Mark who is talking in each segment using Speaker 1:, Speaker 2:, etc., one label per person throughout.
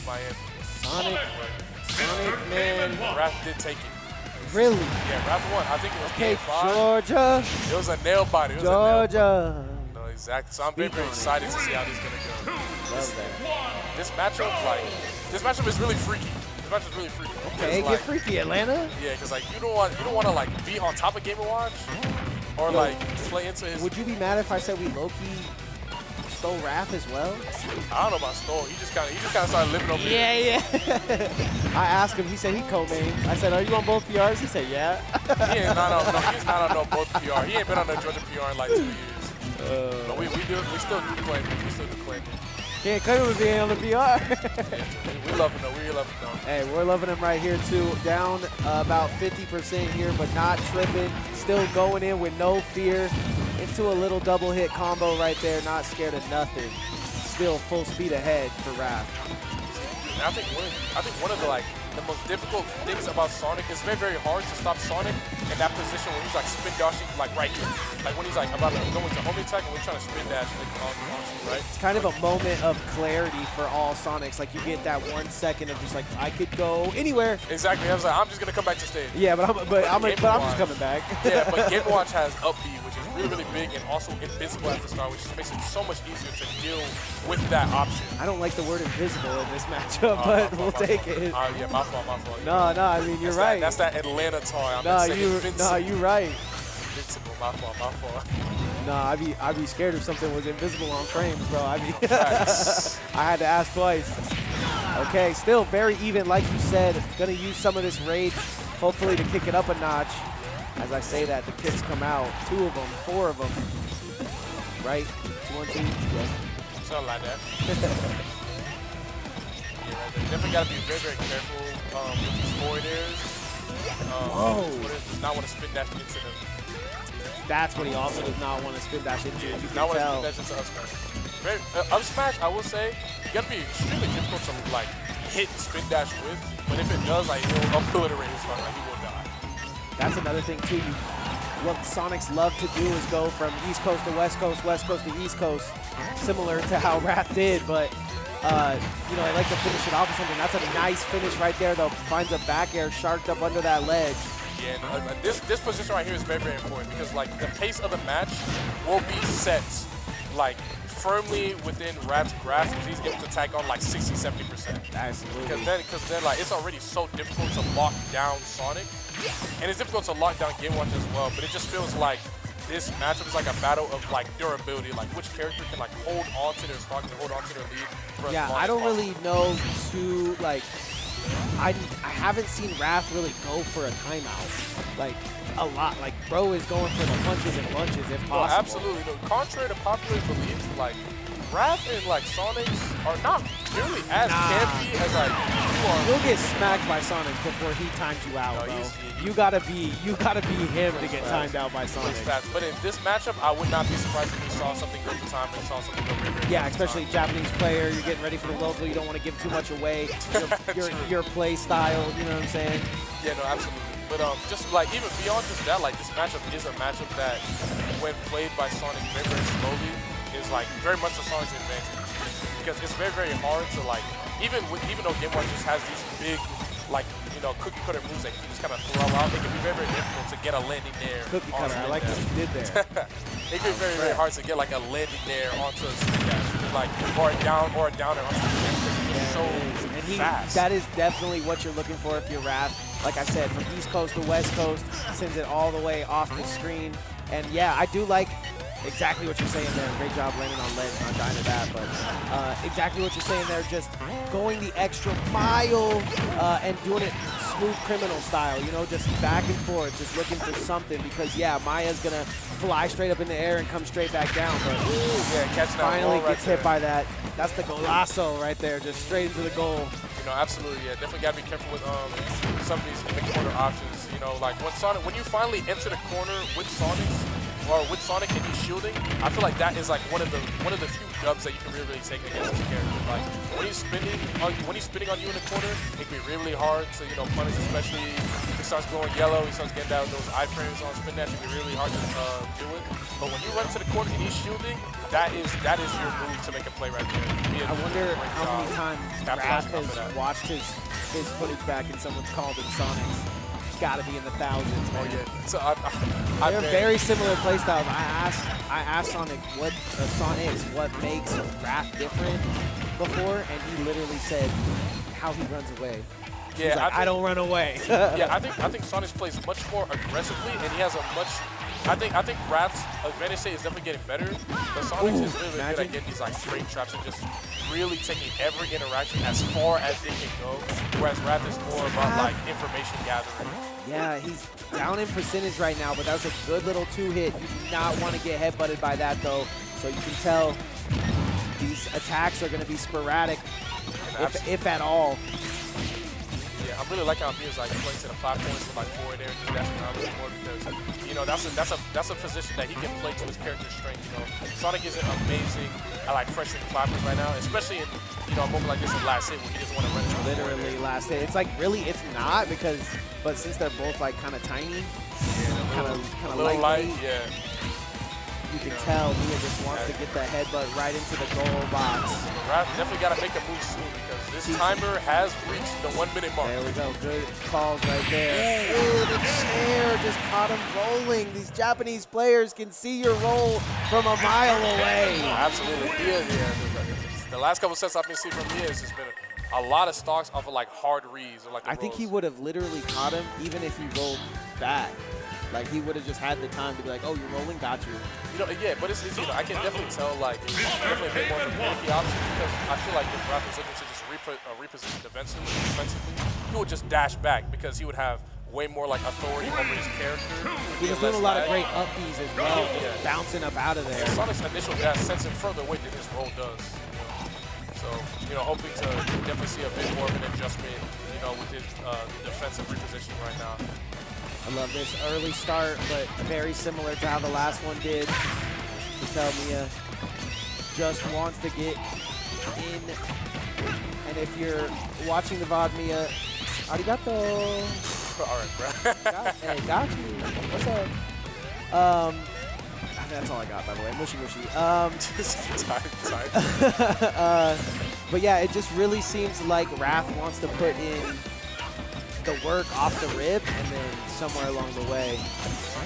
Speaker 1: with Miami.
Speaker 2: Sonic, man.
Speaker 1: Raph did take it.
Speaker 2: Really?
Speaker 1: Yeah, Raph won. I think it was
Speaker 2: Okay,
Speaker 1: game 5.
Speaker 2: Georgia.
Speaker 1: It was a nail biter. It was
Speaker 2: Georgia.
Speaker 1: No, exactly. So I'm very, very excited to see how this is gonna go.
Speaker 2: Love that.
Speaker 1: This matchup is really freaky. This matchup is really freaky.
Speaker 2: Okay, get freaky, Atlanta.
Speaker 1: Yeah, because like you don't want to like be on top of Game & Watch or like play into his.
Speaker 2: Would you be mad if I said we low-key stole Raph as well?
Speaker 1: I don't know about stole. He just kind of started living over here.
Speaker 2: Yeah. I asked him. He said he co-mains. I said, "Are you on both PRs?" He said, "Yeah."
Speaker 1: He's not on both PR. He ain't been on the Georgia PR in like 2 years. But we still do claim it. We still do claim it.
Speaker 2: Can't claim him being on the PR.
Speaker 1: We love him though. We love him though.
Speaker 2: Hey, we're loving him right here too. Down about 50% here, but not tripping. Still going in with no fear into a little double hit combo right there. Not scared of nothing. Still full speed ahead for Raph.
Speaker 1: And I think one of the most difficult things about Sonic is very, very hard to stop Sonic in that position when he's like spin dashing like right here. Like when he's like about to go into homing attack and we're trying to spin dash like on right?
Speaker 2: It's kind of a moment of clarity for all Sonics. Like you get that 1 second of just like I could go anywhere.
Speaker 1: Exactly. I was like, I'm just gonna come back to stage.
Speaker 2: Yeah, but I'm just coming back.
Speaker 1: Yeah, but Game & Watch has up B, which is really, really big, and also invisible at the start, which just makes it so much easier to deal with that option.
Speaker 2: I don't like the word invisible in this matchup, but we'll take it.
Speaker 1: Yeah, my fault.
Speaker 2: No, I mean, you're right.
Speaker 1: That's that Atlanta toy.
Speaker 2: You're right.
Speaker 1: Invincible, my fault.
Speaker 2: No, I'd be scared if something was invisible on frames, bro. I had to ask twice. Okay, still very even, like you said. Gonna use some of this rage, hopefully to kick it up a notch. As I say that, the kicks come out. 2 of them, 4 of them. Right? 2 on 2? Yes.
Speaker 1: Something like that. Definitely got to be very, very careful with these forward airs. Does not want to spin dash into them.
Speaker 2: That's what he also does not want to spin dash into.
Speaker 1: Yeah, he does not want to spin dash into up smash. Up smash, I will say, you got to be extremely difficult to like hit spin dash with. But if it does, like he'll obliterate his front, like he will die.
Speaker 2: That's another thing too. What Sonics love to do is go from East Coast to West Coast to East Coast, similar to how Raph did, but you know, I like to finish it off with something. That's a nice finish right there, though. Finds a back air sharked up under that ledge.
Speaker 1: Yeah, and this position right here is very, very important because like the pace of the match will be set like firmly within Raph's grasp if he's able to tag on like 60–70%.
Speaker 2: Absolutely.
Speaker 1: Because then like it's already so difficult to lock down Sonic, and it's difficult to lock down Game & Watch as well. But it just feels like this matchup is like a battle of like durability, like which character can like hold on to their stock and hold on to their lead. For
Speaker 2: yeah, I don't really know too like. I haven't seen Raph really go for a timeout, like a lot. Like bro is going for the punches and bunches if possible.
Speaker 1: No, absolutely. No, contrary to popular beliefs, like Raph and like Sonics are not nearly as campy as like you are.
Speaker 2: You'll get smacked by Sonic before he times you out, bro. You gotta be him to get timed out by Sonic.
Speaker 1: But in this matchup, I would not be surprised if we saw something go to time and saw something go very, very
Speaker 2: yeah, especially Japanese player. You're getting ready for the local. You don't want to give too much away. Your play style. You know what I'm saying?
Speaker 1: Yeah, no, absolutely. But just like even beyond just that, like this matchup is a matchup that, when played by Sonic very, very slowly, is like very much a Sonic's advantage because it's very, very hard to like even though Game & Watch just has these big like cookie cutter moves that you just kind of throw out, it can be very, very difficult to get a landing there.
Speaker 2: Cookie cutter, I like what you did there.
Speaker 1: It can be very, very hard to get like a landing there onto a spin dash, like or a downer onto the spin dash. So fast.
Speaker 2: That is definitely what you're looking for if you're Raph. Like I said, from East Coast to West Coast, sends it all the way off the screen. And yeah, I do like exactly what you're saying there. Great job landing on ledge, not dying to that, but exactly what you're saying there, just going the extra mile and doing it smooth criminal style, you know, just back and forth, just looking for something because, yeah, Miya's going to fly straight up in the air and come straight back down, but finally gets hit by that. That's the golazo right there, just straight into the goal.
Speaker 1: You know, absolutely, yeah. Definitely got to be careful with some of these in the corner options. You know, like when you finally enter the corner with Sonic, or with Sonic and he's shielding, I feel like that is like one of the few dubs that you can really take against this character. Like when he's spinning on you in the corner, it can be really hard to punish, especially if he starts going yellow, he starts getting down those iframes on spin dash. It can be really hard to do it. But when you run to the corner and he's shielding, that is your move to make a play right there.
Speaker 2: I wonder how many times Raph has watched his footage back and someone's called him Sonic's. It's got to be in the thousands, man.
Speaker 1: Oh yeah. So
Speaker 2: they're very similar playstyles. I asked Sonic what makes Raph different before, and he literally said how he runs away.
Speaker 1: Yeah,
Speaker 2: like, I don't run away.
Speaker 1: Yeah, I think Sonic plays much more aggressively, and he has a much. I think Raph's advantage state is definitely getting better, but Sonic is really good at getting these like frame traps and just really taking every interaction as far as they can go. Whereas Raph is more about like information gathering.
Speaker 2: Yeah, he's down in percentage right now, but that was a good little 2-hit. You do not want to get headbutted by that though, so you can tell these attacks are going to be sporadic, if at all.
Speaker 1: Yeah, I'm really liking how Miya's like playing to the platforms with like forward air and just dashing around a little more because that's a position that he can play to his character's strength. Sonic isn't amazing at like pressuring platforms right now, especially in a moment like this in last hit where he doesn't want to run into
Speaker 2: literally last hit. It's like really it's not but since they're both like kind of tiny, kind of light,
Speaker 1: yeah.
Speaker 2: You can tell Miya just wants to get the headbutt right into the goal box.
Speaker 1: Raph definitely got to make a move soon because this timer has reached the 1 minute mark.
Speaker 2: There we go. Good calls right there. Ooh, the chair just caught him rolling. These Japanese players can see your roll from a mile away.
Speaker 1: Absolutely. The last couple sets I've been seeing from Miya has just been a lot of stocks off of like hard reads or like
Speaker 2: I think he would have literally caught him even if he rolled back. Like he would have just had the time to be like, oh, you're rolling, got you.
Speaker 1: Yeah, but it's I can definitely tell like it's definitely a bit more of a gimmicky option because I feel like if Raph was looking to just reposition defensively, he would just dash back because he would have way more like authority over his character.
Speaker 2: He was doing a lot of great up Bs as well, bouncing up out of there.
Speaker 1: Sonic's initial dash sends him further away than his roll does. So, hoping to definitely see a bit more of an adjustment, with his defensive repositioning right now.
Speaker 2: I love this early start, but very similar to how the last one did. You tell Miya just wants to get in. And if you're watching the VOD, Miya, arigato.
Speaker 1: All right, bro.
Speaker 2: Hey, got you. What's up? That's all I got, by the way. Mushy mushy. But yeah, it just really seems like Raph wants to put in the work off the rip and then somewhere along the way.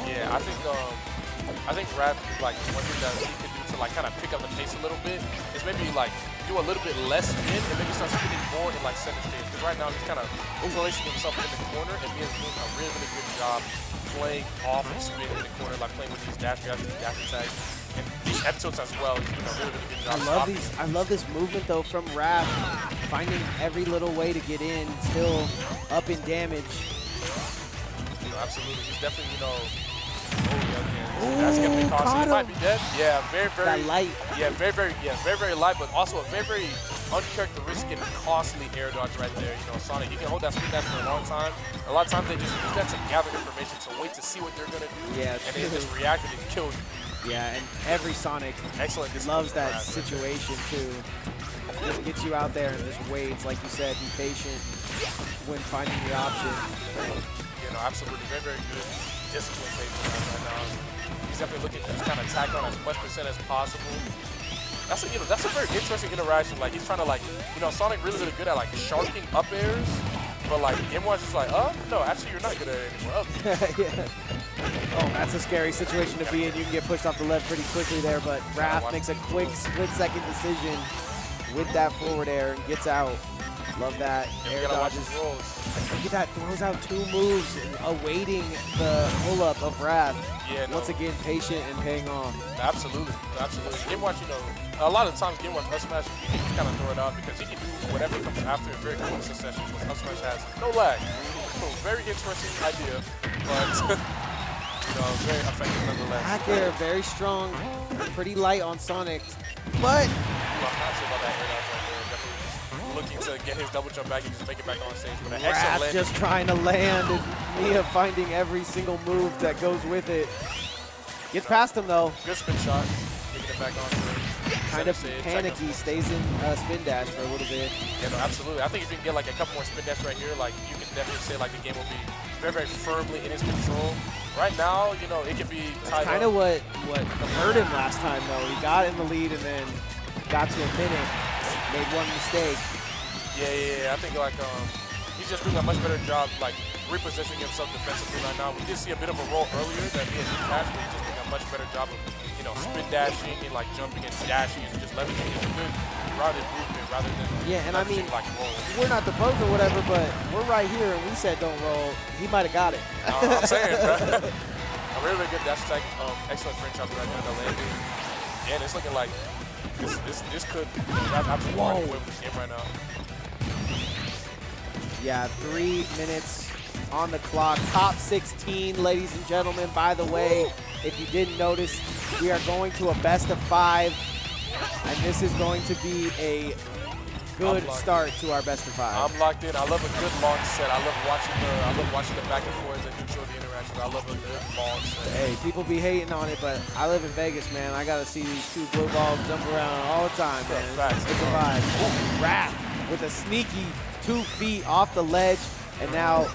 Speaker 1: Yeah, I think Raph, like one thing that he could do to like kind of pick up the pace a little bit is maybe like do a little bit less spin and maybe start spinning more in like center stage. Because right now he's kind of overracing himself in the corner and he's doing a really, really good job playing off and spin in the corner, like playing with these dash grabs and dash attacks. And these F tilts as well. He's doing a really, really good job.
Speaker 2: I love this movement though from Raph, finding every little way to get in, still up in damage.
Speaker 1: Absolutely. He's definitely, that's gonna be costly. He might be dead. Yeah, very
Speaker 2: that light.
Speaker 1: Yeah, very light, but also a very uncharacteristic and costly air dodge right there. Sonic, he can hold that spin dash for a long time. A lot of times they just use that to gather information, so wait to see what they're gonna do.
Speaker 2: Yeah,
Speaker 1: and they just react and kill you.
Speaker 2: Yeah, and every Sonic loves that situation too. Just gets you out there and just waits, like you said, be patient when finding the option.
Speaker 1: Absolutely, very good discipline right now. He's definitely looking to just kind of tack on as much percent as possible. That's a very interesting interaction. Like he's trying to Sonic really good at like sharking up airs, but like Game1's just like, no, actually you're not good at it anymore.
Speaker 2: Yeah. Oh, that's a scary situation to be in. You can get pushed off the ledge pretty quickly there, but Raph makes a quick split-second decision with that forward air and gets out. Love that. Air dodges. Look at that, throws out 2 moves, awaiting the pull-up of Raph.
Speaker 1: Yeah,
Speaker 2: once again, patient and paying off.
Speaker 1: Absolutely. Game1, a lot of times Game1 up smash, you can just kind of throw it out because he can do whatever comes after in very quick succession. But up smash has no lag. So very interesting idea, but very effective nonetheless.
Speaker 2: Back air, very strong, pretty light on Sonic, but.
Speaker 1: I'm not sure about that air dodge right there. Definitely looking to get his double jump back and just make it back on stage with an excellent landing.
Speaker 2: Just trying to land, and Miya finding every single move that goes with it. Gets past him though.
Speaker 1: Good spin shot, taking it back on stage.
Speaker 2: kind of panicky, stays in spin dash for a little bit.
Speaker 1: Yeah, no, absolutely. I think if you can get like a couple more spin dash right here, like you can definitely say like the game will be very, very firmly in his control. Right now, you know, it can be tied up.
Speaker 2: Kind of what hurt him last time though. He got in the lead and then got to a minute, made one mistake.
Speaker 1: Yeah. I think like he's just doing a much better job like repositioning himself defensively right now. We did see a bit of a roll earlier that Miya didn't catch, but he's just doing a much better job of, you know, spin dashing and like jumping and dashing and just leveraging his good routed movement rather than
Speaker 2: and I mean,
Speaker 1: like roll.
Speaker 2: We're not the pros or whatever, but we're right here and we said don't roll. He might have got it.
Speaker 1: I'm saying, bro. A really, really good dash attack. Excellent French up right now in the landing. And it's looking like this could absolutely run away with this game right now.
Speaker 2: Yeah, 3 minutes on the clock. Top 16, ladies and gentlemen. By the way, if you didn't notice, we are going to a best of 5, and this is going to be a good start to our best of 5.
Speaker 1: I'm locked in. I love a good long set. I love watching the back and forth and neutral the interactions. I love a good long set.
Speaker 2: Hey, people be hating on it, but I live in Vegas, man. I gotta see these 2 blue balls jump around all the time, man.
Speaker 1: Facts.
Speaker 2: It's a vibe. Wrath with a sneaky 2 feet off the ledge, and now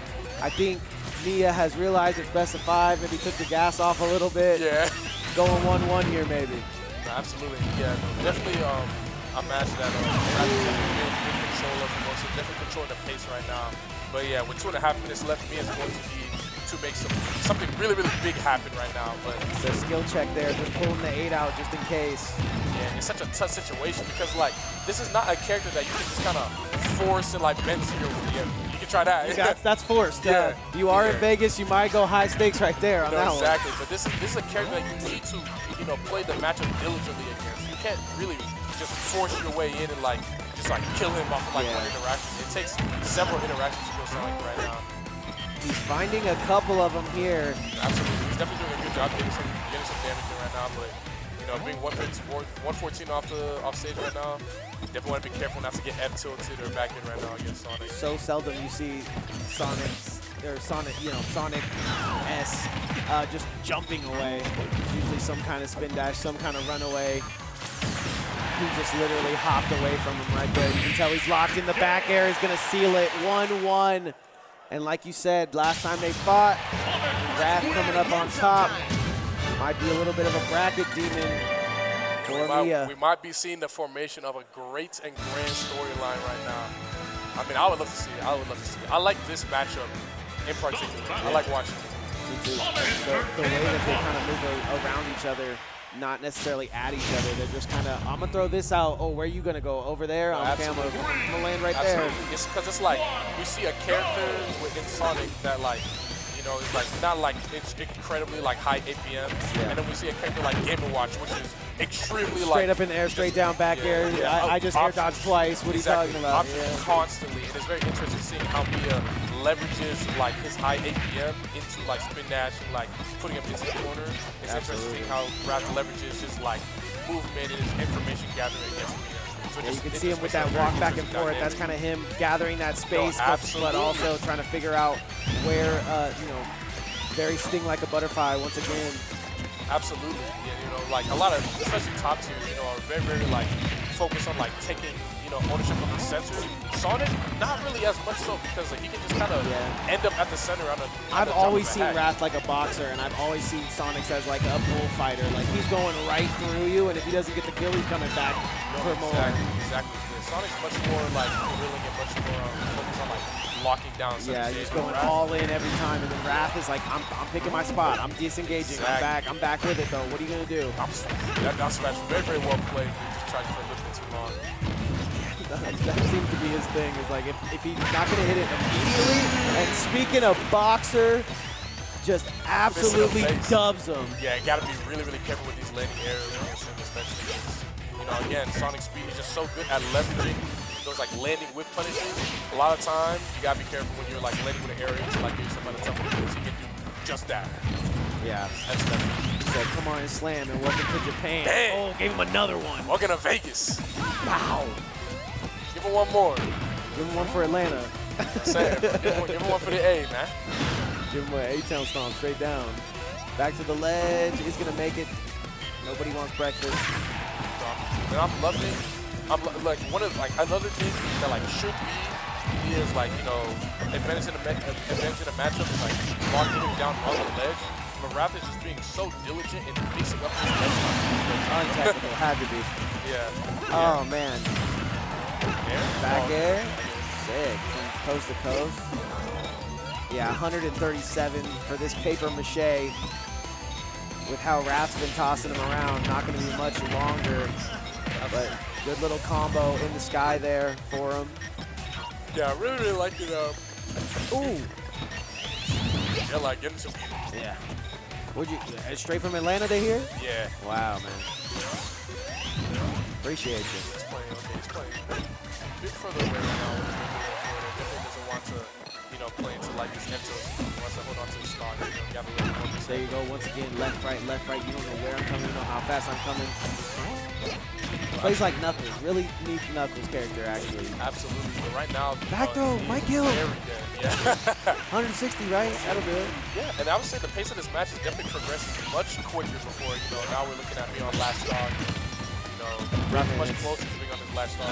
Speaker 2: I think Miya has realized it's best of 5. Maybe took the gas off a little bit.
Speaker 1: Yeah.
Speaker 2: Going 1-1 here, maybe.
Speaker 1: No, absolutely. Yeah, no, definitely a match that Wrath is definitely in control of the most, definitely controlling the pace right now. But yeah, with 2.5 minutes left, Miya is going to make something really, really big happen right now. But
Speaker 2: the skill check there, just pulling the 8 out just in case.
Speaker 1: Yeah, it's such a tough situation because like this is not a character that you can just kind of force and like bend to your will. You can try that.
Speaker 2: That's forced.
Speaker 1: Yeah.
Speaker 2: You are in Vegas, you might go high stakes right there on that one.
Speaker 1: Exactly, but this is a character that you need to, you know, play the matchup diligently against. You can't really just force your way in and like just like kill him off of like one interaction. It takes several interactions to kill someone right now.
Speaker 2: He's finding a couple of them here.
Speaker 1: Absolutely, he's definitely doing a good job getting some damage in right now, but you know, being 114 off stage right now, definitely want to be careful not to get F tilted or back in right now against Sonic.
Speaker 2: So seldom you see Sonic S just jumping away. It's usually some kind of spin dash, some kind of runaway. He just literally hopped away from him right there. You can tell he's locked in the back air. He's going to seal it 1-1. And like you said, last time they fought, Wrath coming up on top. Might be a little bit of a bracket demon for Miya.
Speaker 1: We might be seeing the formation of a great and grand storyline right now. I mean, I would love to see it. I like this matchup in particular. I like watching it.
Speaker 2: Me too. The way that they kind of move around each other, not necessarily at each other. They're just kind of, I'm going to throw this out. Oh, where are you going to go? Over there? I'm going to land right there.
Speaker 1: It's because it's like, we see a character within Sonic that like, you know, it's like not like it's incredibly like high APM, and then we see a character like Game & Watch, which is extremely
Speaker 2: straight up in the air, straight down back air. I just air dodged twice. What are you talking about?
Speaker 1: Constantly, and it's very interesting seeing how Miya leverages like his high APM into like spin dash and like putting him into the corner. It's interesting seeing how Wrath leverages his like movement and his information gathering against Miya. So
Speaker 2: you can see him with that walk back and forth. That's kind of him gathering that space, but also trying to figure out where, you know, very sting like a butterfly once again.
Speaker 1: Absolutely. Yeah, you know, like a lot of, especially top tiers, you know, are very, very like focused on like taking, you know, ownership of the sensors. Sonic, not really as much so because like he can just kind of end up at the center on a.
Speaker 2: I've always seen Wrath like a boxer, and I've always seen Sonic as like a bullfighter. Like he's going right through you, and if he doesn't get the kill, he's coming back for more.
Speaker 1: Exactly. Yeah, Sonic's much more like drilling and much more focused on like locking down.
Speaker 2: Yeah, he's going all in every time, and then Wrath is like, I'm picking my spot. I'm disengaging. I'm back with it though. What are you gonna do?
Speaker 1: That's very, very well played. He just tried to play a little bit too long.
Speaker 2: That seems to be his thing. Is like if he's not gonna hit it immediately. And speaking of boxer, just absolutely dubs him.
Speaker 1: Yeah, you gotta be really, really careful with these landing areas against him, especially because, you know, again, Sonic's speed is just so good at leveraging those like landing whip punishes. A lot of time, you gotta be careful when you're like landing with an area to like give somebody something because he can do just that.
Speaker 2: Yeah.
Speaker 1: That's definitely.
Speaker 2: He said, come on and slam, and welcome to Japan.
Speaker 1: Damn.
Speaker 2: Oh, gave him another one.
Speaker 1: Welcome to Vegas.
Speaker 2: Wow.
Speaker 1: Give him one more.
Speaker 2: Give him one for Atlanta.
Speaker 1: Give him one for the A, man.
Speaker 2: Give him an A-town stomp straight down. Back to the ledge. He's gonna make it. Nobody wants breakfast.
Speaker 1: and I'm loving. Like one of like another thing that like should be is like advantage in a matchup is like locking him down on the ledge. But Raph is just being so diligent in mixing up his ledge.
Speaker 2: Untechnical, had to be.
Speaker 1: Yeah.
Speaker 2: Oh man. Back air. Sick. From coast to coast. Yeah, 137 for this paper mache. With how Raph's been tossing him around, not going to be much longer. But good little combo in the sky there for him.
Speaker 1: Yeah, I really liked it.
Speaker 2: Ooh.
Speaker 1: Yeah, like getting some.
Speaker 2: Yeah. Would you straight from Atlanta to here?
Speaker 1: Yeah.
Speaker 2: Wow, man. Appreciate you.
Speaker 1: He's playing. Okay, he's playing. A bit further away right now. Definitely doesn't want to, play into like this Entos. He wants to hold on to the stock. You have a little more.
Speaker 2: There you go. Once again, left, right, left, right. You don't know where I'm coming. You know how fast I'm coming. Plays like Knuckles. Really neat Knuckles character, actually.
Speaker 1: Absolutely. But right now,
Speaker 2: back throw, Mike Gill.
Speaker 1: Very good. Yeah.
Speaker 2: 160, right? That'll do it.
Speaker 1: Yeah, and I would say the pace of this match is definitely progressing much quicker before, now we're looking at me on last stock. Much closer to being on his last stock.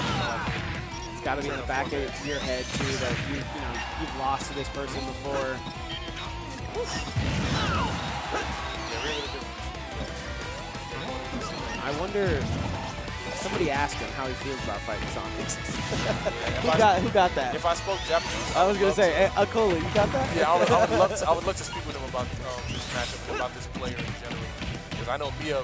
Speaker 2: It's got to be in the back of your head, too, that you've lost to this person before.
Speaker 1: Yeah, really good.
Speaker 2: I wonder, somebody asked him how he feels about fighting Sonics.
Speaker 1: Yeah,
Speaker 2: who got that?
Speaker 1: If I spoke Japanese,
Speaker 2: I was going to say, Akola, you got that?
Speaker 1: Yeah, I would love to speak with him about this matchup, about this player in general. Because I know Miya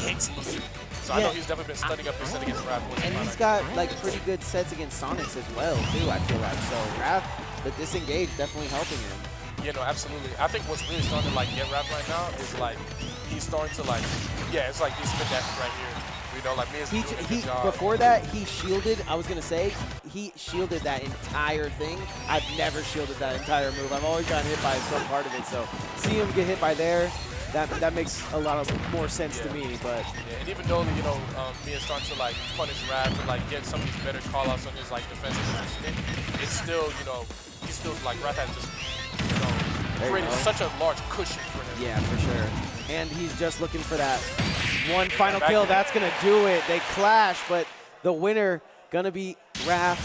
Speaker 1: hates losing. So I know he's definitely been studying up his set against Raph.
Speaker 2: And he's got like pretty good sets against Sonics as well, too, I feel like. So Raph, the disengage definitely helping him.
Speaker 1: Yeah, no, absolutely. I think what's really starting to like get Raph right now is like he's starting to like, it's like these spin dashes right here. Like Miya's doing a good job.
Speaker 2: Before that, he shielded, I was going to say, he shielded that entire thing. I've never shielded that entire move. I've always gotten hit by some part of it. So see him get hit by there, that makes a lot of more sense to me. But
Speaker 1: and even though Miya's starting to like punish Raph and like get some of these better call-outs on his like defensive positioning, it's still he's still like Raph has just created such a large cushion for him.
Speaker 2: Yeah, for sure. And he's just looking for that one final kill. That's going to do it. They clash, but the winner going to be Raph.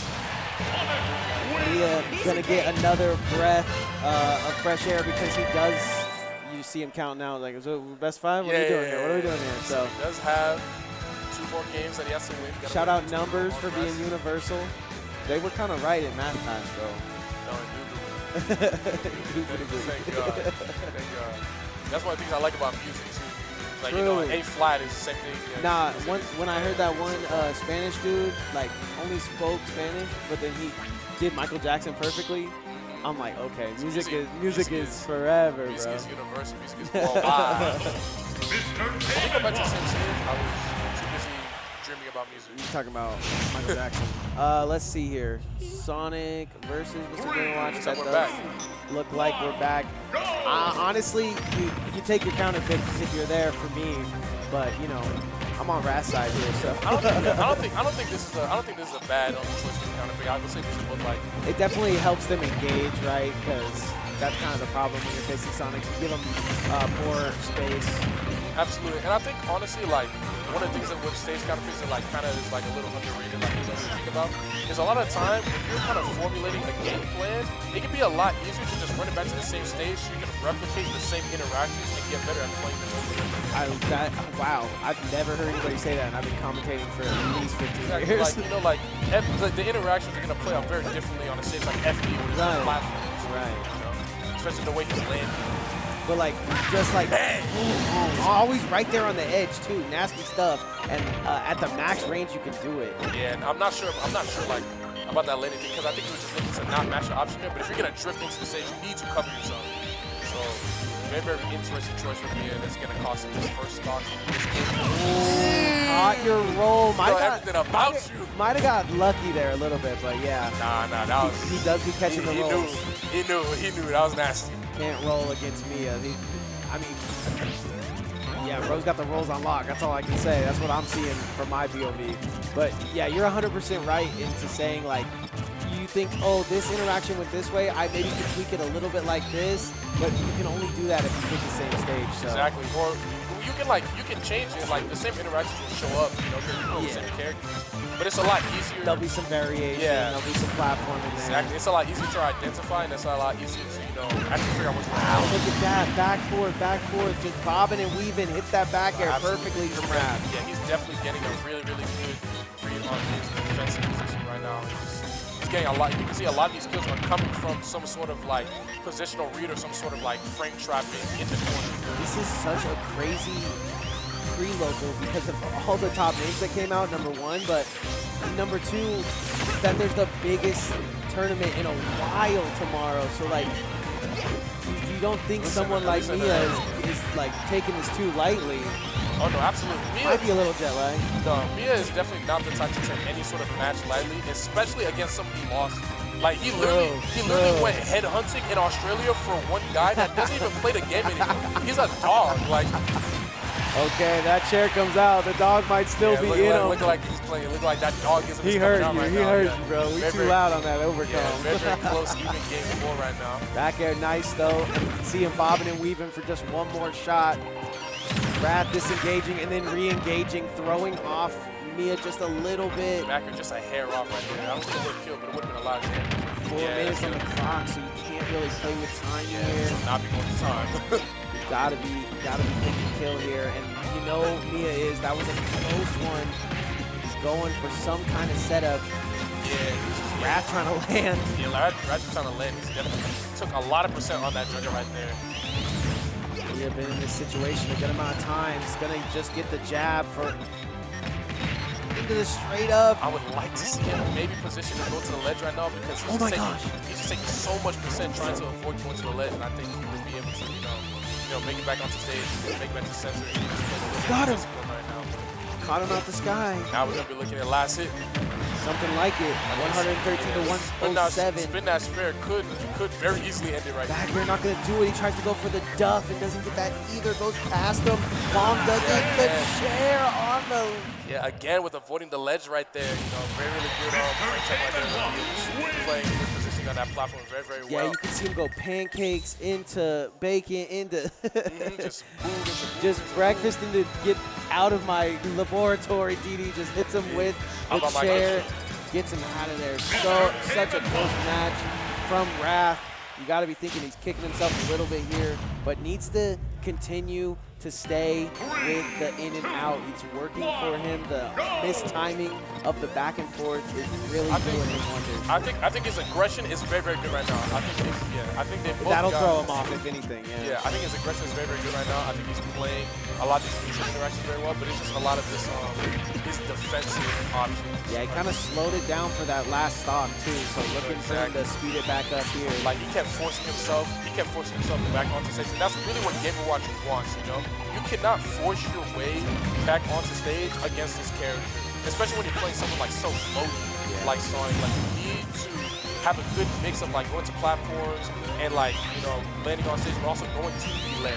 Speaker 2: Miya going to get another breath of fresh air because he does. You see him counting out like, is it best five? What are we doing here? What are we doing here? So
Speaker 1: he does have 2 more games that he has to win.
Speaker 2: Shout out Numbers for being universal. They were kind of right in math times, bro.
Speaker 1: Thank God. Thank God. That's one of the things I like about music too. Like A flat is the same thing.
Speaker 2: Nah, when I heard that one Spanish dude like only spoke Spanish, but then he did Michael Jackson perfectly, I'm like, okay, music is forever, bro.
Speaker 1: Music is universal. Music is worldwide. When we go back to Sensei, I was too busy dreaming about music.
Speaker 2: You're talking about Michael Jackson. Let's see here. Sonic versus Mr. Gamewatch. That does look like we're back. Honestly, you take your counter pick if you're there for me, but I'm on Raph's side here, so.
Speaker 1: I don't think this is a bad choice for the counter pick. I would say this would like.
Speaker 2: It definitely helps them engage, right? Because that's kind of the problem when you're facing Sonics. You give them more space.
Speaker 1: Absolutely, and I think honestly, like one of the things that with stage counterpicks that like kind of is like a little underrated, like you don't really think about, is a lot of time when you're kind of formulating a game plan, it can be a lot easier to just run it back to the same stage so you can replicate the same interactions and get better at playing them over and over.
Speaker 2: Wow, I've never heard anybody say that, and I've been commentating for at least 15 years.
Speaker 1: Like the interactions are gonna play out very differently on a stage like FD or this platforms,
Speaker 2: right?
Speaker 1: Especially the way he's landing.
Speaker 2: But like, just like, always right there on the edge too. Nasty stuff, and at the max range you can do it.
Speaker 1: Yeah, and I'm not sure like about that landing thing because I think he was just looking to not match the option there. But if you're gonna drift into the stage, you need to cover yourself. So very, very interesting choice for me, and it's gonna cost him his first stock.
Speaker 2: Caught your roll.
Speaker 1: Might have
Speaker 2: got lucky there a little bit, but yeah.
Speaker 1: Nah, that was.
Speaker 2: He does be catching the rolls.
Speaker 1: He knew. That was nasty.
Speaker 2: Can't roll against Miya. Yeah, bro's got the rolls on lock. That's all I can say. That's what I'm seeing from my POV. But yeah, you're 100% right into saying like, you think, oh, this interaction went this way, I maybe could tweak it a little bit like this, but you can only do that if you pick the same stage. So.
Speaker 1: Exactly. Or you can change it. Like the same interactions will show up, you know, because you know the same character. But it's a lot easier.
Speaker 2: There'll be some variation.
Speaker 1: Yeah.
Speaker 2: There'll be some platforming there.
Speaker 1: Exactly. It's a lot easier to identify, and it's a lot easier to, you know, actually figure out what's going on.
Speaker 2: Look at that. Back forward. Just bobbing and weaving. Hit that back air perfectly from Raph.
Speaker 1: Yeah, he's definitely getting a really, really good read on his defensive position right now. He's getting a lot. You can see a lot of these kills are coming from some sort of like positional read or some sort of like frame trapping in the corner.
Speaker 2: This is such a crazy pre-local because of all the top names that came out, number one, but number two, that there's the biggest tournament in a while tomorrow. So like, you don't think someone like Miya is like taking this too lightly.
Speaker 1: Oh no, absolutely.
Speaker 2: Might be a little jet lag.
Speaker 1: No, Miya is definitely not the type to take any sort of match lightly, especially against somebody lost. Like he literally went headhunting in Australia for one guy that doesn't even play the game anymore. He's a dog. Like,
Speaker 2: okay, that chair comes out. The dog might still be in him.
Speaker 1: Look like he's playing. Look like that dog is.
Speaker 2: He heard you. He heard you, bro. We too loud on that overcome.
Speaker 1: Yeah, very, very close, even game 4 right now.
Speaker 2: Back air, nice though. And you can see him bobbing and weaving for just one more shot. Wrath disengaging and then re-engaging, throwing off Miya just a little bit.
Speaker 1: Back air just a hair off right there. I don't think it would have killed, but it would have been a lot of damage.
Speaker 2: 4 minutes on the clock, so you can't really play with time here.
Speaker 1: Not be going to time.
Speaker 2: You gotta be thinking kill here, and you know Miya is. That was a close one. He's going for some kind of setup.
Speaker 1: Yeah,
Speaker 2: Wrath trying to land.
Speaker 1: Yeah, Wrath trying to land. He's definitely took a lot of percent on that jugger right there.
Speaker 2: Miya been in this situation a good amount of times. He's gonna just get the jab for into the straight up.
Speaker 1: I would like to see him maybe position to go to the ledge right now because he's just taking so much percent trying to avoid going to the ledge, and I think he would be able to, you know, make it back onto stage, make it back to center.
Speaker 2: Got him.
Speaker 1: Right now.
Speaker 2: Caught him out the sky.
Speaker 1: Now we're gonna be looking at last hit.
Speaker 2: Something like it. 113 to 107.
Speaker 1: Spin dash fair could very easily end it right
Speaker 2: Back air not gonna do it. He tries to go for the duff and doesn't get that either. Goes past him. Bomb does it. The chair on the.
Speaker 1: Yeah, again with avoiding the ledge right there. You know, very really good frame check right there. Playing good positioning on that platform very, very well.
Speaker 2: Yeah, you can see him go pancakes into bacon into just breakfasting to get out of my laboratory. DD just hits him with the chair, gets him out of there. So such a close match from Wrath. You got to be thinking he's kicking himself a little bit here, but needs to continue to stay with the in and out. It's working for him. The mistiming of the back and forth is really doing him wonders.
Speaker 1: I think his aggression is very, very good right now. I think they both
Speaker 2: that'll throw him off if anything.
Speaker 1: Yeah, I think his aggression is very, very good right now. I think he's playing a lot of these neutral interactions very well, but it's just a lot of this his defensive options.
Speaker 2: Yeah, he kind of slowed it down for that last stock too. So looking for him to speed it back up here.
Speaker 1: Like he kept forcing himself back onto stage. And that's really what Game Watch wants, you know? You cannot force your way back onto stage against this character. Especially when you're playing someone like so floaty, like Sonic. Like you need to have a good mix of like going to platforms and like, you know, landing on stage, but also going to the ledge.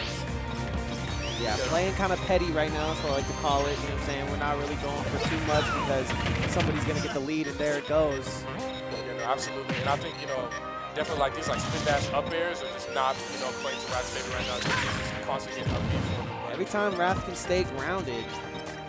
Speaker 2: Yeah, playing kind of petty right now, so I like to call it, you know what I'm saying? We're not really going for too much because somebody's going to get the lead, and there it goes.
Speaker 1: Yeah, no, absolutely. And I think, you know, definitely like these like spin dash up airs are just not, you know, playing to Wrath's favor right now. Just constantly getting up air.
Speaker 2: Every time Wrath can stay grounded,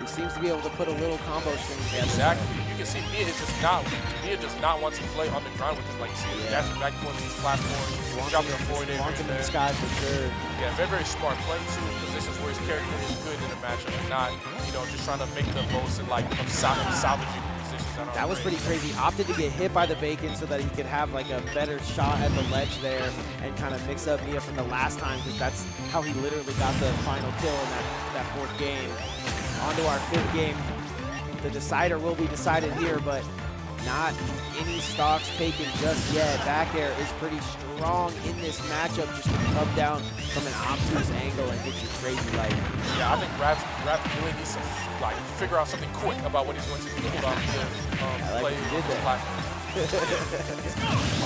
Speaker 2: he seems to be able to put a little combo string together.
Speaker 1: Exactly. You can see Miya does not want to play on the ground with him. Like, you see, dashing back towards these platforms, dropping a forward air.
Speaker 2: Wants him in the sky for sure.
Speaker 1: Yeah, very, very smart. Playing two positions where his character is good in a matchup and not, you know, just trying to make the most and like of salvaging positions.
Speaker 2: That was pretty crazy. Opted to get hit by the bacon so that he could have like a better shot at the ledge there and kind of mix up Miya from the last time, because that's how he literally got the final kill in that 4th game. On to our 5th game. The decider will be decided here, but not any stocks taken just yet. Back air is pretty strong in this matchup, just to come down from an obtuse angle and get you crazy light.
Speaker 1: Yeah, I think Wrath really needs to like figure out something quick about what he's going to do about the play on the platform.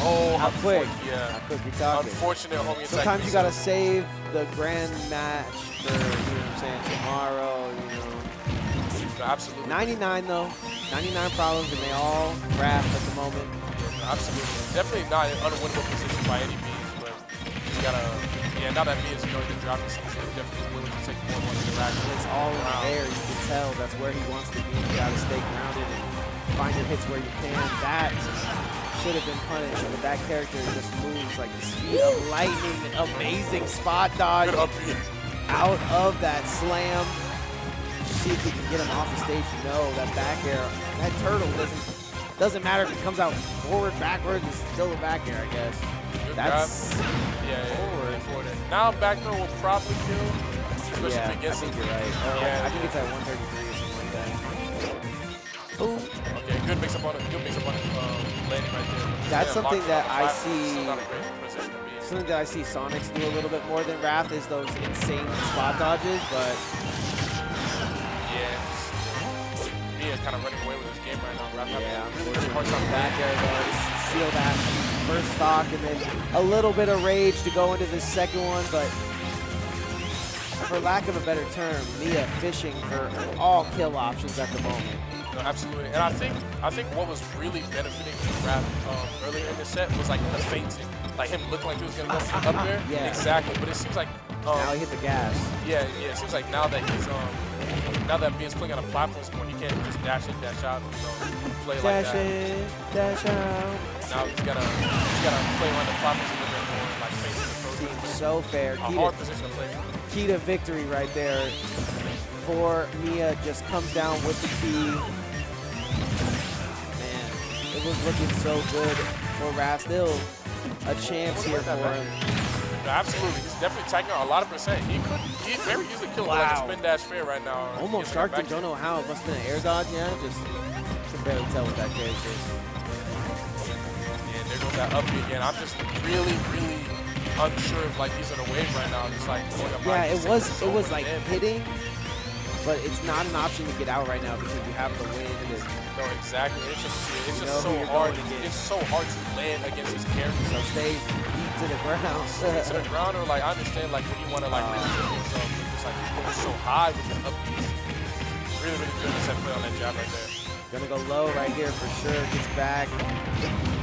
Speaker 1: Oh,
Speaker 2: how quick?
Speaker 1: Yeah.
Speaker 2: How quick you talking?
Speaker 1: Unfortunate homie attack.
Speaker 2: Sometimes you gotta save the grand match for, you know what I'm saying, tomorrow, you know.
Speaker 1: Absolutely.
Speaker 2: 99 though. 99 problems, and they all Wrath at the moment.
Speaker 1: Yeah, absolutely. Definitely not an unwinnable position by any means, but you gotta, Yeah, now that Miya's going to drop, he's definitely willing to take more interaction.
Speaker 2: It's all in the air. You can tell that's where he wants to be. You got to stay grounded and find your hits where you can. That should have been punished, but that character just moves like the speed of lightning. Amazing spot dodge out of that slam. See if we can get him off the stage. No, that back air, that turtle doesn't matter if it comes out forward, backwards. It's still a back air, I guess. That's
Speaker 1: forward. Now back throw will probably kill, especially if it gets.
Speaker 2: I think you're right. I think it's at 133 or something like that. Ooh.
Speaker 1: Okay, good mix up on it. Good mix up on it. Landing right there.
Speaker 2: That's something that I see.
Speaker 1: Still not a great position to be in.
Speaker 2: Something that I see Sonics do a little bit more than Wrath is those insane spot dodges, but
Speaker 1: Miya kind of running away with his game right now. Wrath
Speaker 2: yeah,
Speaker 1: really hard time
Speaker 2: back there though. Seal that first stock and then a little bit of rage to go into the second one, but for lack of a better term, Miya fishing for all kill options at the moment.
Speaker 1: No, absolutely, and I think what was really benefiting Wrath earlier in the set was like the fainting, like him looking like he was gonna go up there.
Speaker 2: Yeah.
Speaker 1: Exactly, but it seems like
Speaker 2: now he hit the gas.
Speaker 1: Yeah, it seems like now that he's now that Miya's playing on a platform more, he can't just dash in, dash out, play like that.
Speaker 2: Dash in, dash out.
Speaker 1: Now he's gotta play on the platforms a little bit more, like facing the pro.
Speaker 2: Seems so fair.
Speaker 1: Hard position to play.
Speaker 2: Key to victory right there for Miya just comes down with the key. Man, it was looking so good for Wrath. Still a chance here for him.
Speaker 1: No, absolutely, he's definitely taking out a lot of percent. He very easily killed like a spin dash fair right now.
Speaker 2: Almost sharked him, don't know how. It must have been an air dodge, yeah. Just can barely tell with that character.
Speaker 1: Yeah, there goes that up again. I'm just really unsure if like he's in a wave right now. Just like
Speaker 2: yeah, it was like hitting, but it's not an option to get out right now because you have the wind.
Speaker 1: No, exactly. It's just so hard. It's so hard to land against his character.
Speaker 2: So stay deep to the ground.
Speaker 1: To the ground, or like I understand like when you want to like really hit himself, just like he's going so high with his up piece. Really good set play on that jab right there.
Speaker 2: Gonna go low right here for sure. Gets back,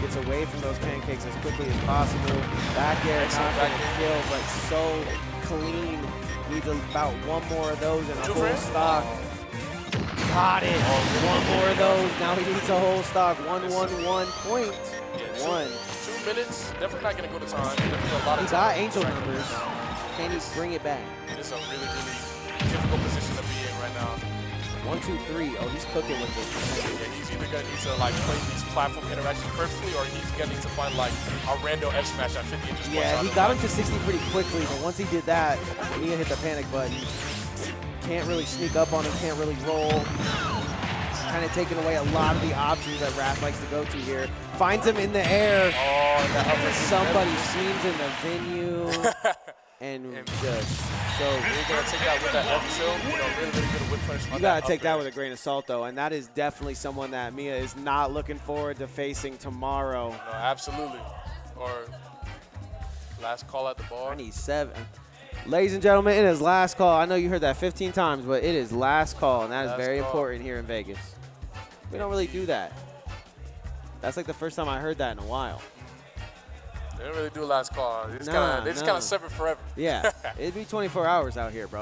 Speaker 2: gets away from those pancakes as quickly as possible. Back air, not gonna kill, but so clean. Needs about one more of those and a whole stock. Got it. One more of those. Now he needs a whole stock. 1-1-1 point.
Speaker 1: Yeah,
Speaker 2: 1.
Speaker 1: 2 minutes. Definitely not gonna go to time. Definitely a lot of
Speaker 2: he got angel numbers. Can he bring it back?
Speaker 1: It's a really difficult position to be in right now.
Speaker 2: 1, 2, 3. Oh, he's cooking with this.
Speaker 1: Yeah, he's either gonna need to like play these platform interactions perfectly, or he's gonna need to find like a random F smash at 50 and just
Speaker 2: yeah, he got him to 60 pretty quickly, but once he did that, Miya hit the panic button. Can't really sneak up on him, can't really roll. Kind of taking away a lot of the options that Wrath likes to go to here. Finds him in the air.
Speaker 1: Oh,
Speaker 2: somebody screams in the venue. and just so
Speaker 1: you're gonna take that with that up tilt, really good whip punish.
Speaker 2: You gotta take that with a grain of salt though, and that is definitely someone that Miya is not looking forward to facing tomorrow.
Speaker 1: No, absolutely. Or last call at the bar.
Speaker 2: 97. Ladies and gentlemen, it is last call. I know you heard that 15 times, but it is last call, and that is very important here in Vegas. We don't really do that. That's like the first time I heard that in a while.
Speaker 1: They don't really do last call. They just kind of separate forever.
Speaker 2: Yeah, it'd be 24 hours out here, bro.